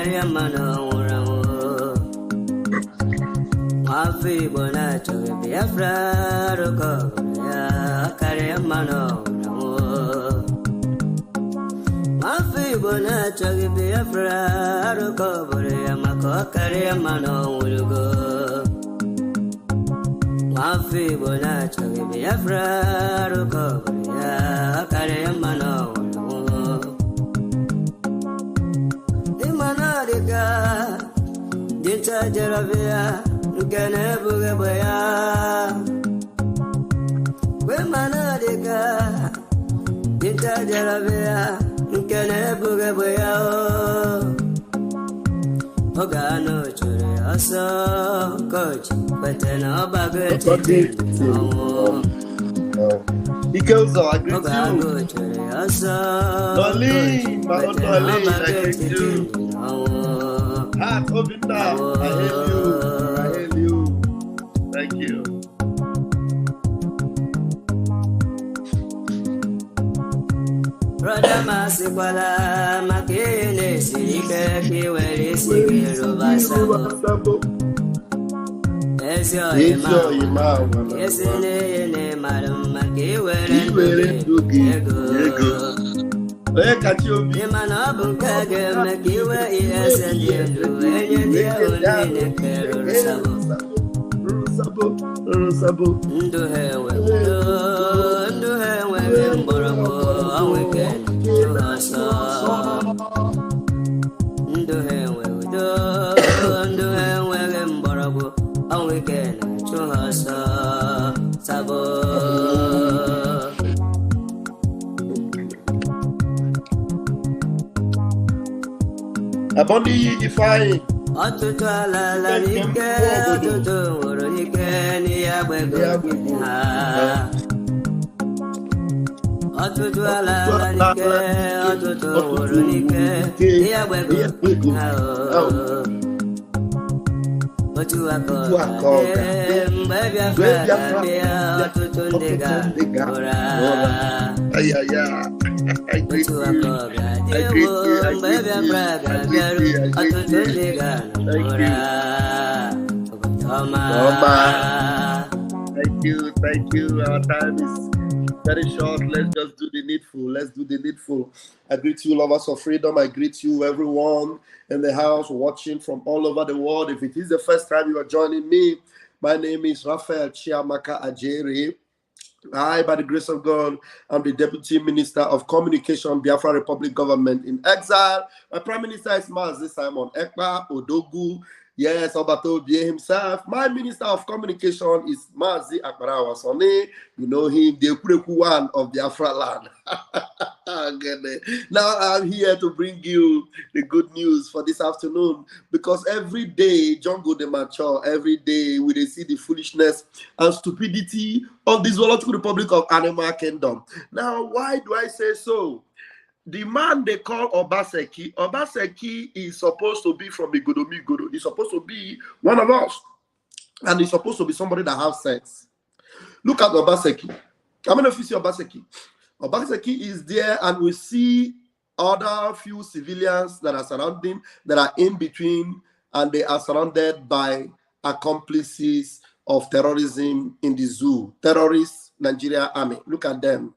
Kariamano Ramo Mafi Bonacho Biafra Rokoya Kariamano Ramo Mafi Bonacho Biafra Rokoya Mako Kariamano Urugo Mafi Bonacho Biafra Rokoya Kariamano Dinta Jaravia, Ganabugabaya, Wemanadica, Dinta Jaravia, Ganabugabaya, Ogano Churi, also coach, but an obagati. He goes on, I greet you. Dolly, my own Dolly, I greet you. Heart open now. I hail you. I hail you. Thank you. Brother Masikwala, Makine, Sika, Kiwari, Siki, Rubasabo. Yes, your imam. Yes, madam, Makiwari, Abondi defying. Thank you. Our time is very short. Let's just do the needful. I greet you, lovers of freedom. I greet you, everyone in the house watching from all over the world. If it is the first time you are joining me, my name is Raphael Chiamaka Ajere. I, by the grace of God, am the Deputy Minister of Communication, Biafran Republic Government in exile. My Prime Minister is Mazi Simon Ekpa Odogu. Yes, Obato Bie himself. My Minister of Communication is Mazi Akbarawa Sone. You know him, the Kureku one of Biafra land. Now I'm here to bring you the good news for this afternoon, because every day, John go the mature, every day we see the foolishness and stupidity of this volatile Republic of Animal Kingdom. Now, why do I say so? The man they call Obaseki is supposed to be from Igodo. He's supposed to be one of us. And he's supposed to be somebody that has sense. Look at Obaseki. How many of you see Obaseki? Obaseki is there, and we see other few civilians that are surrounding, that are in between, and they are surrounded by accomplices of terrorism in the zoo. Terrorists, Nigerian army. Look at them.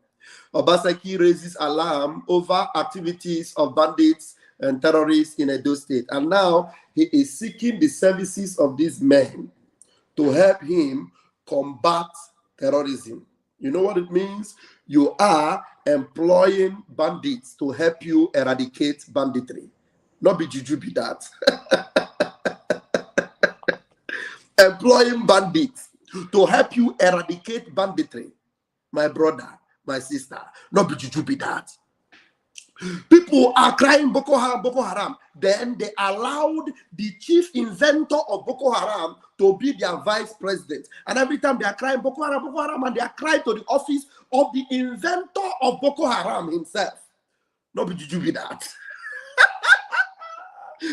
Obaseki raises alarm over activities of bandits and terrorists in Edo State. And now he is seeking the services of these men to help him combat terrorism. You know what it means? You are employing bandits to help you eradicate banditry. Nobi Juju be that. Employing bandits to help you eradicate banditry. My brother, my sister, Nobi Juju be that. People are crying Boko Haram, Boko Haram. Then they allowed the chief inventor of Boko Haram to be their vice president. And every time they are crying Boko Haram, and they are crying to the office of the inventor of Boko Haram himself. Nobi Juju be that.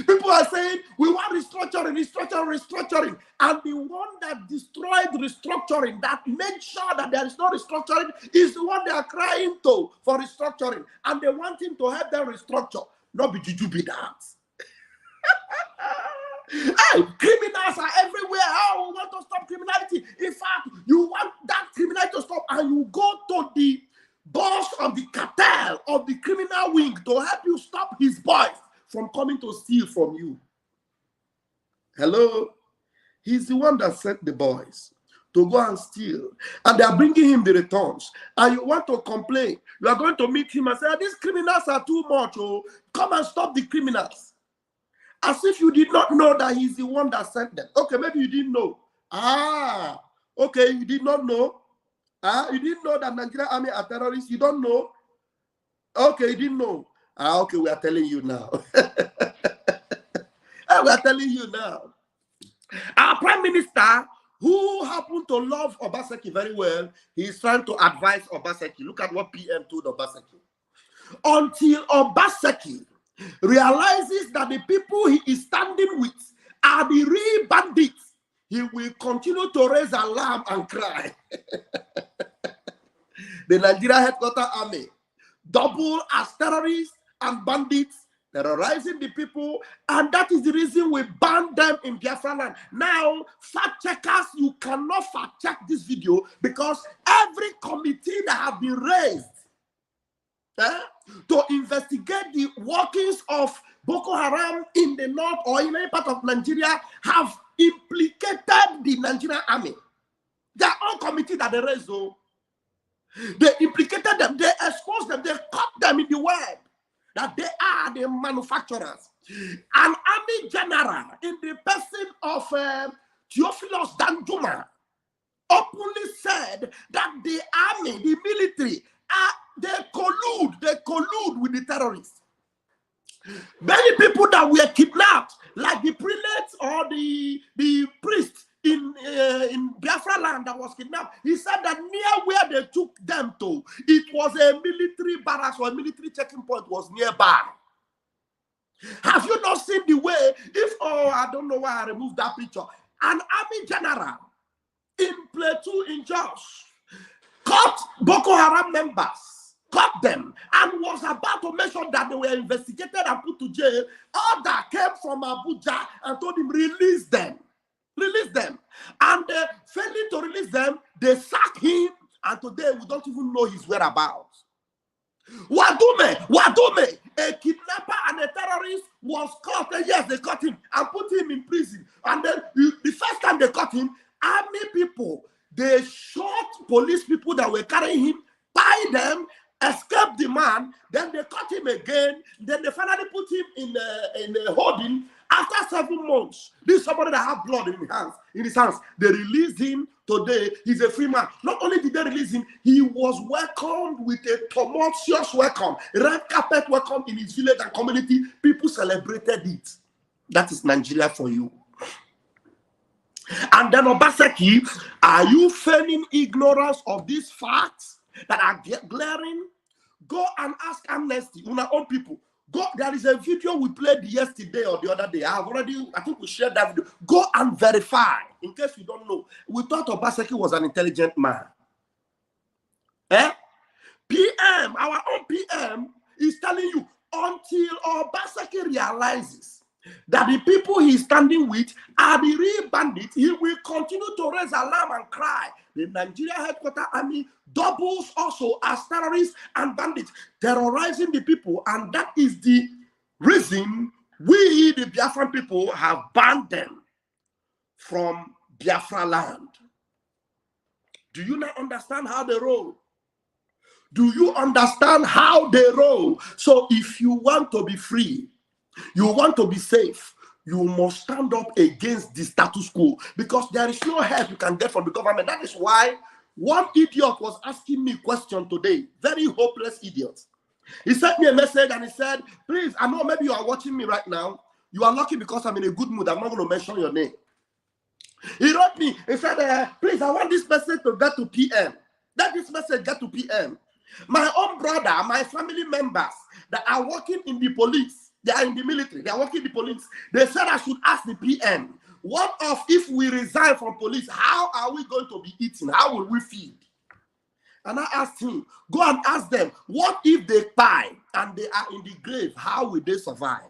People are saying, we want restructuring. And the one that destroyed restructuring, that made sure that there is no restructuring, is the one they are crying to for restructuring. And they want him to help them restructure. Not be Juju be that. Hey, criminals are everywhere. Oh, we want to stop criminality. In fact, you want that criminality to stop, and you go to the boss of the cartel of the criminal wing to help you stop his boys from coming to steal from you. Hello? He's the one that sent the boys to go and steal, and they are bringing him the returns, and you want to complain. You are going to meet him and say, these criminals are too much. Oh, come and stop the criminals. As if you did not know that he's the one that sent them. Okay, maybe you didn't know. Ah, okay, you did not know. Ah, you didn't know that Nigerian army are terrorists. You don't know. Okay, you didn't know. Ah, okay, we are telling you now. We are telling you now. Our prime minister, who happened to love Obaseki very well, he is trying to advise Obaseki. Look at what PM told Obaseki. Until Obaseki realizes that the people he is standing with are the real bandits, he will continue to raise alarm and cry. The Nigeria headquarters army, double as terrorists and bandits, terrorizing the people, and that is the reason we banned them in Biafran land. Now, fact checkers, you cannot fact check this video because every committee that have been raised to investigate the workings of Boko Haram in the north or in any part of Nigeria have implicated the Nigerian army. Their own committee that they raised, though. They implicated them, they exposed them, they caught them in the web that they are the manufacturers. An army general in the person of Theophilus Danjuma openly said that the army, the military, they collude with the terrorists. Many people that were kidnapped, like the prelates or the priests in Biafra land that was kidnapped, he said that near where they took them to, it was a military barracks or a military checking point was nearby. Have you not seen the way, I don't know why I removed that picture, an army general in Plateau in Jos caught Boko Haram members, caught them, and was about to make sure that they were investigated and put to jail. Order came from Abuja and told him, release them. Release them. And failing to release them, they sacked him, and today we don't even know his whereabouts. Wadume, a kidnapper and a terrorist was caught. Yes, they caught him and put him in prison. And then the first time they caught him, army people, they shot police people that were carrying him, tied them, escaped the man, then they caught him again, then they finally put him in a holding. After 7 months, this is somebody that had blood in his hands. They released him today. He's a free man. Not only did they release him, he was welcomed with a tumultuous welcome, red carpet welcome in his village and community. People celebrated it. That is Nigeria for you. And then Obaseki, are you feigning ignorance of these facts that are glaring? Go and ask Amnesty, our own people. Go, there is a video we played yesterday or the other day. I think we shared that video. Go and verify, in case you don't know. We thought Obaseki was an intelligent man. PM, our own PM, is telling you, until Obaseki realizes that the people he's standing with are the real bandits, he will continue to raise alarm and cry. The Nigeria headquarters army doubles also as terrorists and bandits, terrorizing the people, and that is the reason we, the Biafran people, have banned them from Biafra land. Do you not understand how they roll? Do you understand how they roll? So if you want to be free, you want to be safe, you must stand up against the status quo, because there is no help you can get from the government. That is why one idiot was asking me a question today, very hopeless idiot. He sent me a message and he said, please, I know maybe you are watching me right now. You are lucky because I'm in a good mood. I'm not going to mention your name. He wrote me, he said, please, I want this message to get to PM. Let this message get to PM. My own brother, my family members that are working in the police, they are in the military, they are working in the police. They said I should ask the PM, what if we resign from police, how are we going to be eating? How will we feed? And I asked him, go and ask them, what if they die and they are in the grave? How will they survive?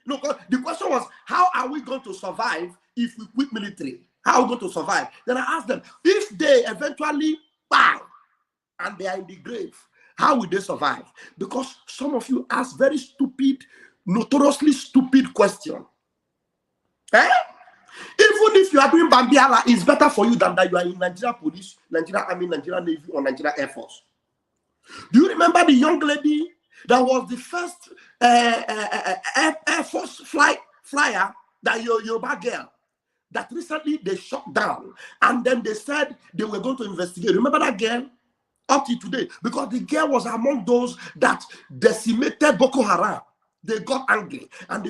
No, the question was, how are we going to survive if we quit military? How are we going to survive? Then I asked them, if they eventually die and they are in the grave, how will they survive? Because some of you ask very stupid, notoriously stupid question. Eh? Even if you are doing Bambiala, it's better for you than that you are in Nigeria Police, Nigeria Army, Nigeria Navy, or Nigeria Air Force. Do you remember the young lady that was the first Air Force flyer, that Yoruba girl, that recently they shot down, and then they said they were going to investigate? Remember that girl? Up to today, because the girl was among those that decimated Boko Haram. They got angry, and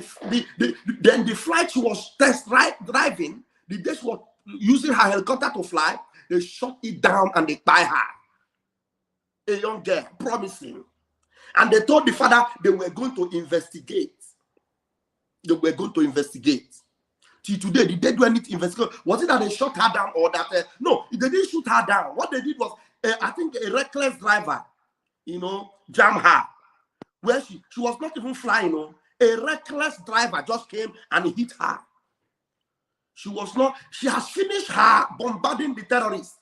then the flight she was driving, the day she was using her helicopter to fly, they shot it down and they tied her. A young girl, promising. And they told the father they were going to investigate. They were going to investigate. Till today, did they do anything investigate? Was it that they shot her down, or that no, they didn't shoot her down. What they did was, I think a reckless driver, jammed her. Where she was not even flying. A reckless driver just came and hit her. She has finished her bombarding the terrorists.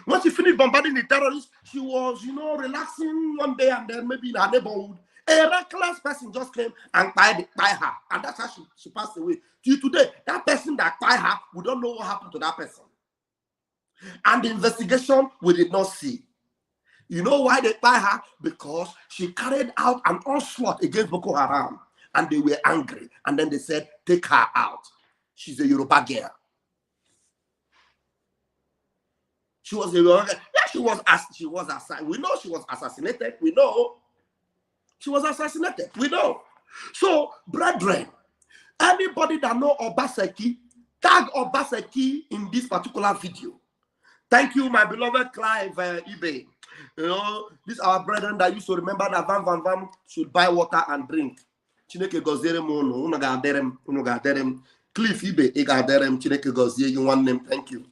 When she finished bombarding the terrorists, she was, relaxing one day, and then maybe in her neighborhood, a reckless person just came and tied her. And that's how she passed away. Till today, that person that tied her, we don't know what happened to that person. And the investigation, we did not see. You know why they tied her? Because she carried out an onslaught against Boko Haram, and they were angry. And then they said, take her out. She's a Yoruba girl. She was a Yoruba girl. Yeah, she was assassinated. We know she was assassinated. We know she was assassinated. We know. So, brethren, anybody that know Obaseki, tag Obaseki in this particular video. Thank you, my beloved Clive eBay. These are our brethren that used to remember that Van should buy water and drink. Chineke gozere mono, uno Cliff eBay, egaderem, Chineke gozie, you want them, thank you.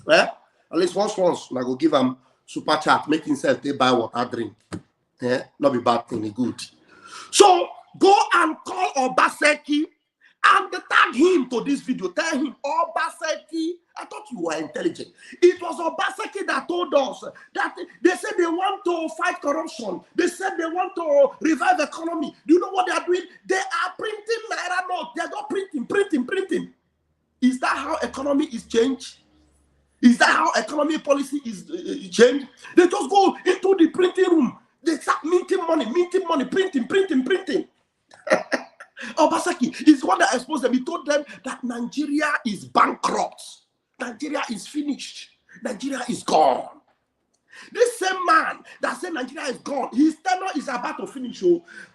At least once, I go give them super chat, make himself they buy water, drink. Not be bad thing, good. So go and call Obaseki and tag him to this video. Tell him, Obaseki, I thought you were intelligent. It was Obaseki that told us that they said they want to fight corruption. They said they want to revive the economy. Do you know what they are doing? They are printing naira notes. They are not printing. Is that how economy is changed? Is that how economy policy is changed? They just go into the printing room. They start minting money, printing. Obaseki is the one that exposed them. He told them that Nigeria is bankrupt. Nigeria is finished. Nigeria is gone. This same man that said Nigeria is gone, his tenure is about to finish.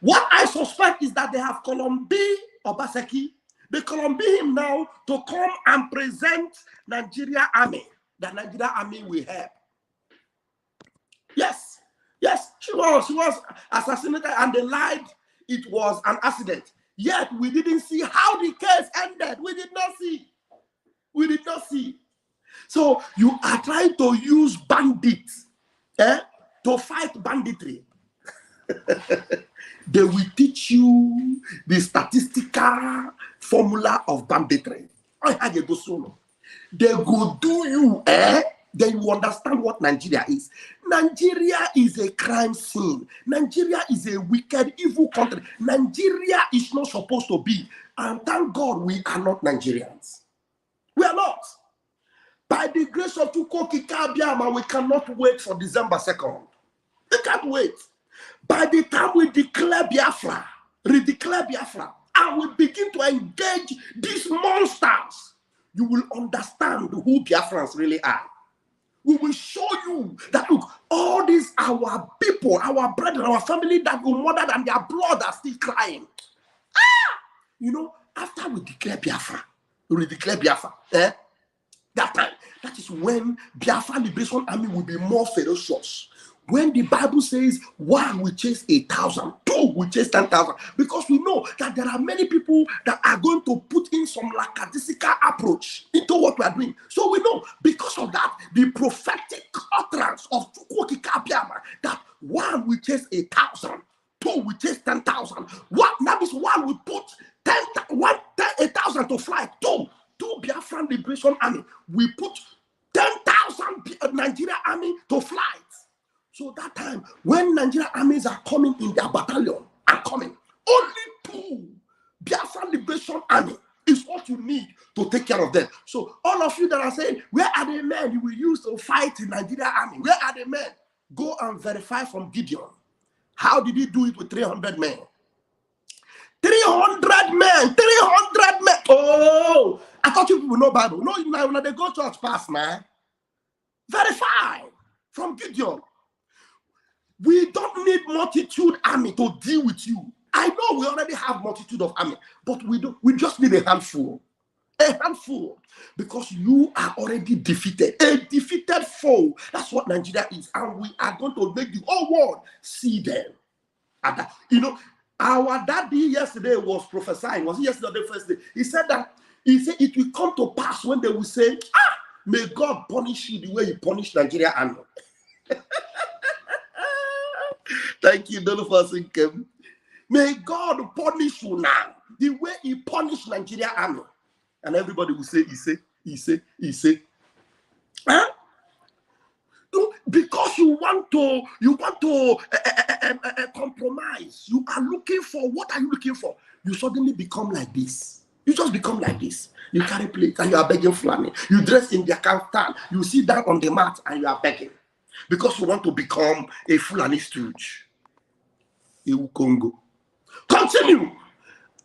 What I suspect is that they have Columbi Obaseki. They Columbi him now to come and present Nigeria army. The Nigeria army will help. Yes, she was assassinated, and they lied it was an accident. Yet we didn't see how the case ended. We did not see. So you are trying to use bandits to fight banditry. They will teach you the statistical formula of banditry. They go do you, then you understand what Nigeria is. Nigeria is a crime scene. Nigeria is a wicked, evil country. Nigeria is not supposed to be. And thank God we are not Nigerians. We are not. By the grace of Tukoki Kabiama, we cannot wait for December 2nd. We can't wait. By the time we redeclare Biafra, and we begin to engage these monsters, you will understand who Biafrans really are. We will show you that, look, all these our people, our brethren, our family that were murdered and their blood are still crying. After we declare Biafra, that time, that is when Biafra Liberation Army will be more ferocious. When the Bible says 1 will chase 1,000, 2 will chase 10,000, because we know that there are many people that are going to put in some lackadaisical approach into what we are doing. So we know, because of that, the prophetic utterance of Chukwuki Kabiama, that 1 will chase 1,000, 2 will chase 10,000. That means 1 will put 1,000 to fly. Two Biafran Liberation Army. We put 10,000 Nigerian army to flight. So that time, when Nigerian armies are coming in their battalion, only 2 Biafran Liberation Army is what you need to take care of them. So all of you that are saying, where are the men you will use to fight the Nigerian army? Where are the men? Go and verify from Gideon. How did he do it with 300 men? 300 men! 300 men! Oh! I thought you people know Bible. No, now when they go to church past, man. Verify from Gideon. We don't need multitude army to deal with you. I know we already have multitude of army, but we just need a handful. A handful. Because you are already defeated. A defeated foe. That's what Nigeria is. And we are going to make the whole world see them. And our daddy yesterday was prophesying. Was it yesterday, first day? He said it will come to pass when they will say, may God punish you the way he punished Nigeria army. Thank you, Donald Kim. May God punish you now the way he punished Nigeria army. And everybody will say, he say. Huh? Because you want to compromise. You are looking for, what are you looking for? You suddenly become like this. You just become like this. You carry plate and you are begging Fulani. You dress in their kaftan. You sit down on the mat and you are begging. Because you want to become a Fulani stooge. You Congo. Continue.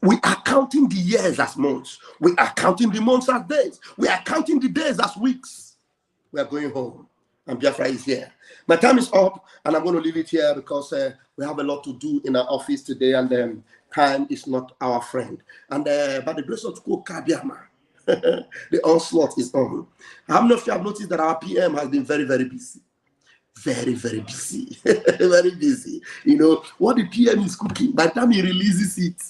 We are counting the years as months. We are counting the months as days. We are counting the days as weeks. We are going home. And Biafra is here. My time is up, and I'm going to leave it here because we have a lot to do in our office today, and time is not our friend. And by the grace of God, the onslaught is on. How many of you have noticed that our PM has been very, very busy? Very, very busy. Very busy. What the PM is cooking, by the time he releases it.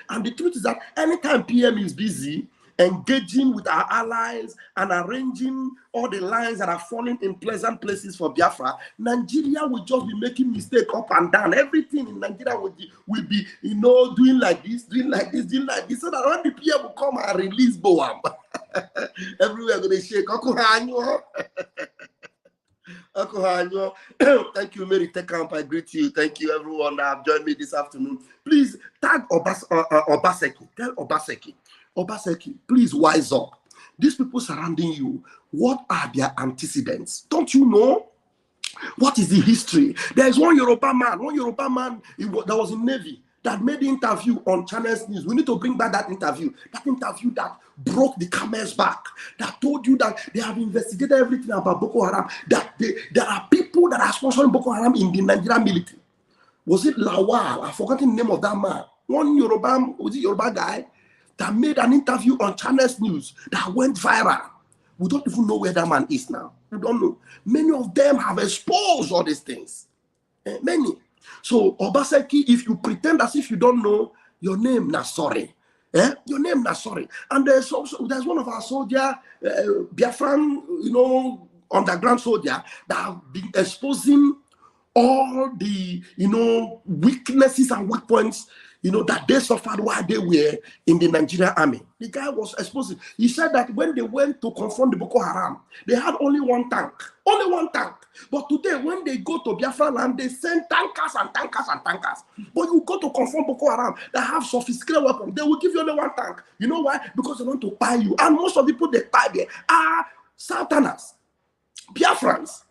And the truth is that anytime PM is busy, engaging with our allies and arranging all the lines that are falling in pleasant places for Biafra, Nigeria will just be making mistakes up and down. Everything in Nigeria will be doing like this, doing like this, doing like this, so that when the PM will come and release Boam, everywhere going to shake. Thank you, Mary Tekamp. I greet you. Thank you, everyone that have joined me this afternoon. Please tag Obaseki. Tell Obaseki, please wise up. These people surrounding you, what are their antecedents? Don't you know? What is the history? There is one Yoruba man that was in Navy that made the interview on Channels News. We need to bring back that interview. That interview that broke the camel's back. That told you that they have investigated everything about Boko Haram. That there are people that are sponsoring Boko Haram in the Nigerian military. Was it Lawal? I've forgotten the name of that man. One Yoruba guy that made an interview on Channels News that went viral. We don't even know where that man is now. We don't know. Many of them have exposed all these things. Many. So, Obaseki, if you pretend as if you don't know, your name not sorry. Your name not sorry. And there's one of our soldier, Biafran, underground soldier, that have been exposing all the, weaknesses and weak points, that they suffered while they were in the Nigerian army. The guy was exposing. He said that when they went to confront the Boko Haram, they had only one tank. Only one tank. But today, when they go to Biafra land, they send tankers and tankers and tankers. But you go to confront Boko Haram that have sophisticated weapons, they will give you only one tank. You know why? Because they want to buy you. And most of the people they buy there are Southerners, Biafrans.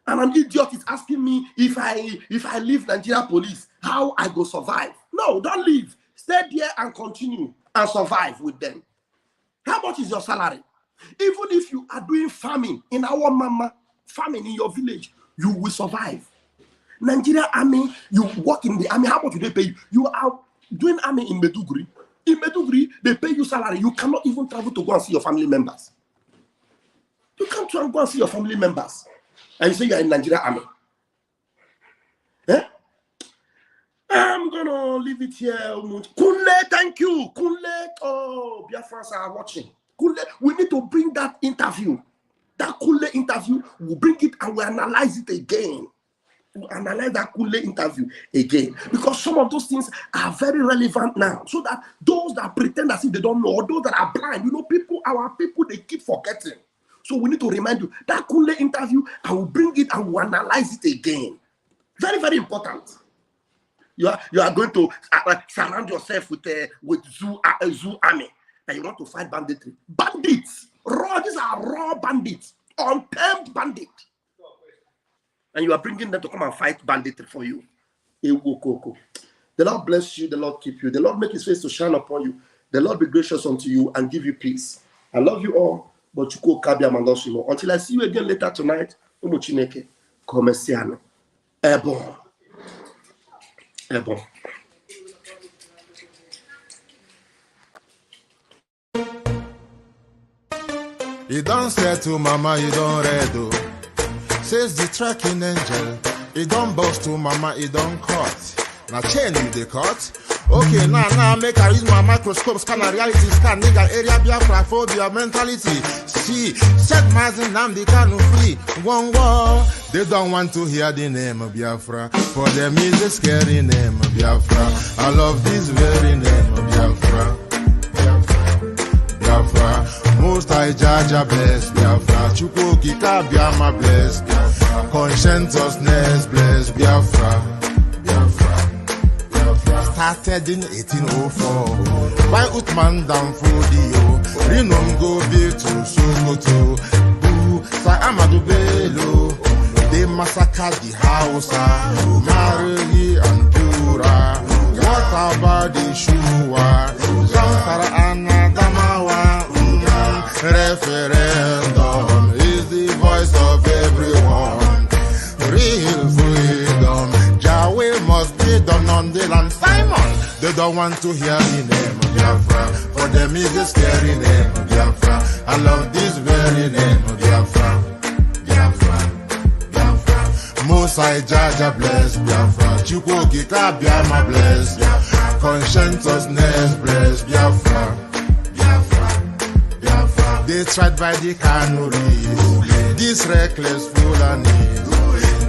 And an idiot is asking me if I leave Nigeria police, how I go survive. No, don't leave. Stay there and continue and survive with them. How much is your salary? Even if you are doing farming in our mama, farming in your village, you will survive. Nigeria army, you work in the army, how much do they pay you? You are doing army in Meduguri. In Meduguri, they pay you salary. You cannot even travel to go and see your family members. You can't try and go and see your family members. And you say you are in Nigeria army. I'm gonna leave it here. Kunle, thank you. Kunle, oh, Biafrans are watching. Kunle, we need to bring that interview. That Kunle interview, we'll bring it and we'll analyze it again. analyze that Kunle interview again, because some of those things are very relevant now, so that those that pretend as if they don't know, or those that are blind, our people, they keep forgetting. So we need to remind you that Kunle interview, I will bring it and we'll analyze it again. Very, very important. You are going to surround yourself with Zoo army, and you want to fight banditry. Bandits, these are raw bandits, untamed bandits. And you are bringing them to come and fight banditry for you. The Lord bless you. The Lord keep you. The Lord make his face to shine upon you. The Lord be gracious unto you and give you peace. I love you all, but you go until I see you again later tonight. Ebon. You don't say to mama, you don't read. Says the tracking angel. He don't boast to mama, he don't cut. Now chain with the cut. Okay, now make I use my microscope, scan a reality, scan nigga area Biafra phobia mentality. See, set mazin nam the canu free. One war. They don't want to hear the name of Biafra. For them is a scary name of Biafra. I love this very name of Biafra. Biafra. Most I judge a bless Biafra. Chuko Kika Biama bless Biafra. Conscientiousness bless Biafra. Biafra. Biafra. Started in 1804 by Utman Danfodio. Rinom go be to Sokoto. Boo Sa Amadou Bello. They massacred the Hausa, Marili and Pura. What about the Shua? Zamfara and Adamawa. Referendum is the voice of everyone. Real freedom. Yahweh must be done on the land. Simon, they don't want to hear the name of Biafra. For them is a scary name of Biafra. I love this very name of Biafra. Most I Jaja bless Biafra. Chuko Kika Biama bless Biafra. Conscientiousness bless Biafra. Biafra. Biafra. They tried by the canories. These reckless Fulanis.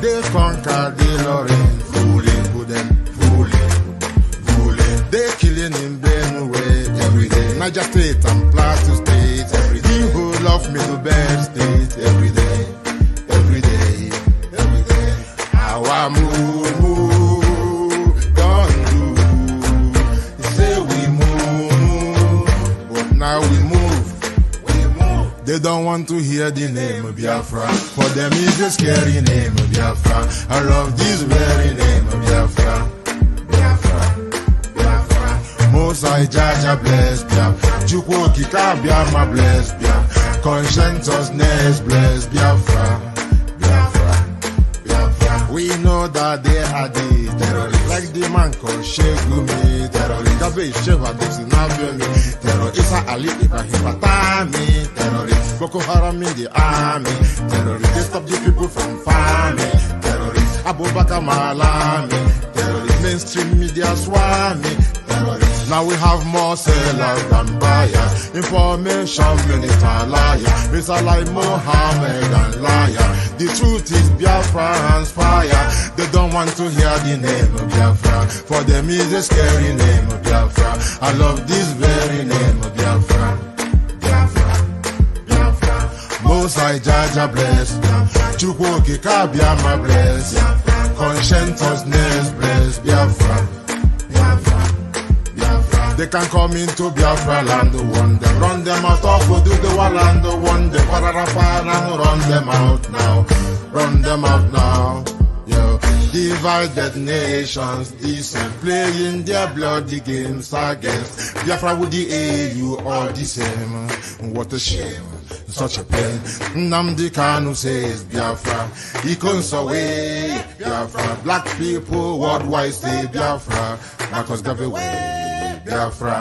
They conquered the Lorraine. Fooling with them. Fooling. They killing in Benue every day. Niger State and Plateau State every day. The whole of Middle Belt State every day. Our move, don't do. Say we move, but now we move. They don't want to hear the name of Biafra. For them is a scary name of Biafra. I love this very name of Biafra. Biafra, Biafra. Most I Jaja bless Biafra. Chukwu Kika Biama bless Biafra. Conscientiousness bless Biafra. We know that they are the terrorists, like the man called Shegumi, terrorist. Gabe Sheva Dexinabemi, terrorist. Isa Ali Ibrahim Batami, terrorist. Boko Haram in the army, terrorist. They stop the people from farming, terrorist. Abubakar Malami, terrorist. Mainstream media swami, terrorist. Now we have more sellers than buyers. Information minister liar. It's a lie Mohammed and liar. The truth is Biafran's fire. They don't want to hear the name of Biafra. For them is a scary name of Biafra. I love this very name of Biafra. Biafra, Biafra. Most I Jaja bless. Chukwu Kika Biama bless. Conscientiousness bless Biafra. They can come into Biafra land, one them run them out of do the land, one them and run them out now, Yo, divided nations, decent, playing their bloody games against Biafra with the AU all the same. What a shame, such a pain. Nnamdi Kanu says Biafra, he comes away Biafra. Black people worldwide say Biafra, Marcus gave away Biafra.